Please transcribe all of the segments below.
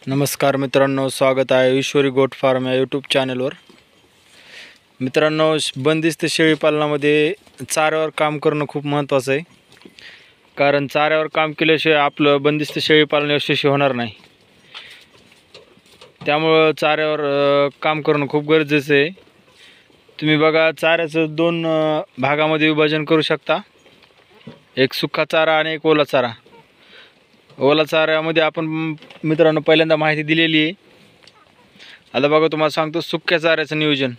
नमस्कार मित्रांनो, स्वागत आहे ईश्वरी गोट फार्म या यूट्यूब चॅनलवर। मित्रांनो, बंदिस्त शेळीपालनामध्ये चाऱ्यावर काम करणं खूप महत्त्वाचं आहे, कारण चाऱ्यावर काम केल्याशिवाय आपलं बंदिस्त शेळीपालन यशस्वी होणार नाही। त्यामुळे चाऱ्यावर काम करणं खूप गरजेचं आहे। तुम्ही बघा, चाऱ्याचं दोन भागामध्ये विभाजन करू शकता, एक सुका चारा आणि एक ओला चारा। ओला चाऱ्यामध्ये आपण मित्रांनो पहिल्यांदा माहिती दिलेली आहे। आता बघा, तुम्हाला सांगतो सुक्या चाऱ्याचं नियोजन।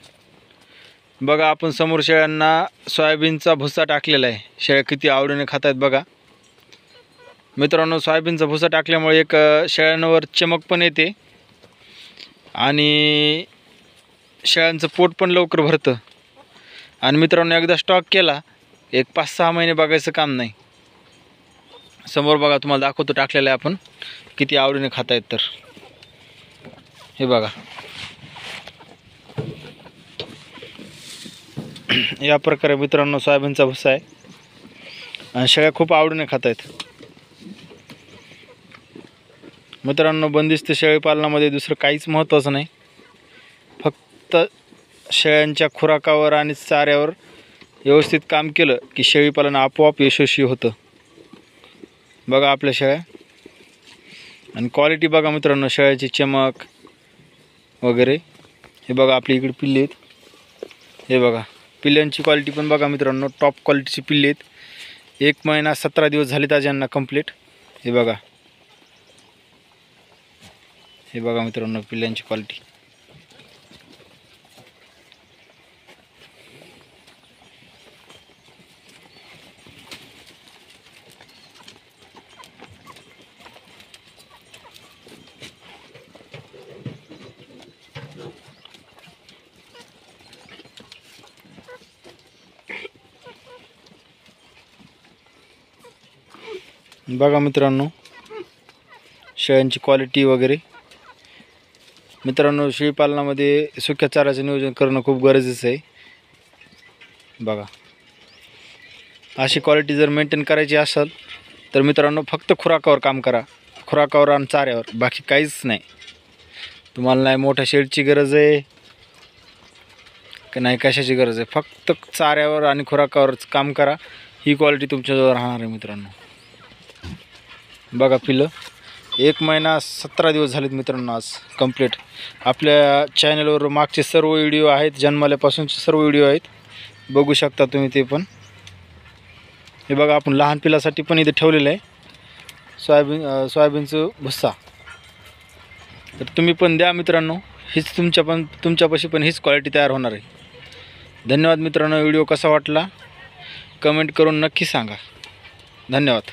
बघा, आपण समोर शेळ्यांना सोयाबीनचा भुसा टाकलेला आहे। शेळ्या किती आवडीने खात आहेत बघा मित्रांनो। सोयाबीनचा भुसा टाकल्यामुळे एक शेळ्यांवर चमक पण येते आणि शेळ्यांचं पोट पण लवकर भरतं। आणि मित्रांनो, एकदा स्टॉक केला एक 5-6 महिने बघायचं काम नाही। समोर बघा, तुम्हाला दाखवतो टाकलेलं आहे आपण, किती आवडीने खात आहेत। तर हे बघा, या प्रकारे मित्रांनो सोयाबीनचा भुसा आहे आणि शेळ्या खूप आवडीने खात आहेत। मित्रांनो, बंदिस्त शेळीपालनामध्ये दुसरं काहीच महत्त्वाचं नाही, फक्त शेळ्यांच्या खुराकावर आणि चाऱ्यावर व्यवस्थित काम केलं की शेळीपालन आपोआप यशस्वी होतं। बघा आपल्या शेळ्या आणि क्वालिटी बघा मित्रांनो, शेळ्याची चमक वगैरे। हे बघा, आपली इकडे पिल्ले आहेत। हे बघा, पिल्ल्यांची क्वालिटी पण बघा मित्रांनो, टॉप क्वालिटीची पिल्ले आहेत। 1 महिना 17 दिवस झाले ताज्यांना कंप्लीट। हे बघा, हे बघा मित्रांनो पिल्ल्यांची क्वालिटी। बघा मित्रांनो शेळ्यांची क्वालिटी वगैरे। मित्रांनो, शेळीपालनामध्ये सुक्या चाऱ्याचं नियोजन करणं खूप गरजेचं आहे। बघा, अशी क्वालिटी जर मेंटेन करायची असेल तर मित्रांनो फक्त खुराकावर काम करा, खुराकावर आणि चाऱ्यावर, बाकी काहीच नाही। तुम्हाला नाही मोठ्या शेडची गरज आहे की नाही कशाची गरज आहे, फक्त चाऱ्यावर आणि खुराकावरच काम करा, ही क्वालिटी तुमच्याजवळ राहणार आहे मित्रांनो। बघा, पिल्लं 1 महिना 17 दिवस झालेत मित्रांनो आज कंप्लीट। आपल्या चॅनलवर मागचे सर्व व्हिडिओ आहेत, जन्मल्यापासूनचे सर्व व्हिडिओ आहेत, बघू शकता तुम्ही ते पण। हे बघा, आपण लहान पिल्लासाठी पण इथे ठेवलेलं आहे सोयाबीनचं भुस्सा। तर तुम्ही पण द्या मित्रांनो, हीच तुमच्यापाशी पण हीच क्वालिटी तयार होणार आहे। धन्यवाद मित्रांनो। व्हिडिओ कसा वाटला कमेंट करून नक्की सांगा। धन्यवाद।